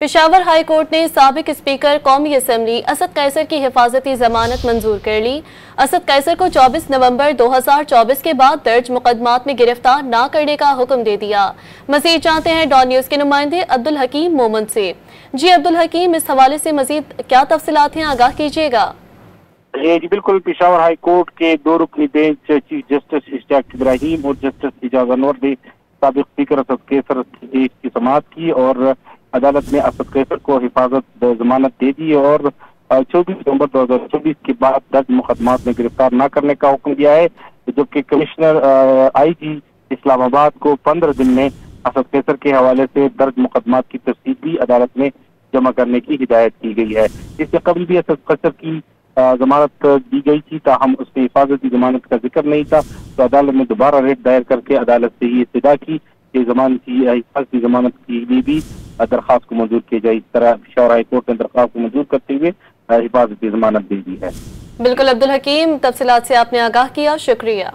Peshawar high court ने साबिक speaker कौमी असम्बली असद कैसर की हिफाजती जमानत मंजूर कर ली। असद कैसर को 24 नवंबर 2024 के बाद दर्ज मुकदमात में गिरफ्तार न करने का हुक्म दे दिया। मजीद जानते हैं डॉन न्यूज के नुमाइंदे अब्दुल हकीम मोमन से। जी अब्दुल हकीम, इस हवाले से मजीद क्या तफसीलात हैं, आगाह कीजिएगा। जी बिल्कुल, पेशावर हाई कोर्ट के दो रुकनी bench chief justice Ishtiaq Ibrahim और जस्टिस एजाज अनवर ने साबिक स्पीकर असद कैसर की समाअत की और अदालत ने असद कैसर को हिफाजत जमानत दे दी और 24 नवंबर 2024 के बाद दर्ज मुकदमात में गिरफ्तार न करने का हुक्म दिया है, जबकि कमिश्नर IG इस्लामाबाद को 15 दिन में असद कैसर के हवाले से दर्ज मुकदमात की तफसील भी अदालत में जमा करने की हिदायत की गई है। इससे कबल भी असद कैसर की जमानत दी गई थी, ताहम उसमें हिफाजती जमानत का जिक्र नहीं था, तो अदालत ने दोबारा रेट दायर करके अदालत से ये इस्तदा की कि हिफाजती जमानत के लिए भी दरख्वास्त को मंजूर किया जाए। इस तरह पेशावर हाई कोर्ट ने दरख्वास्त को मंजूर करते हुए हिफाजती जमानत दे दी है। बिल्कुल अब्दुल हकीम, तफसीलात से आपने आगाह किया, शुक्रिया।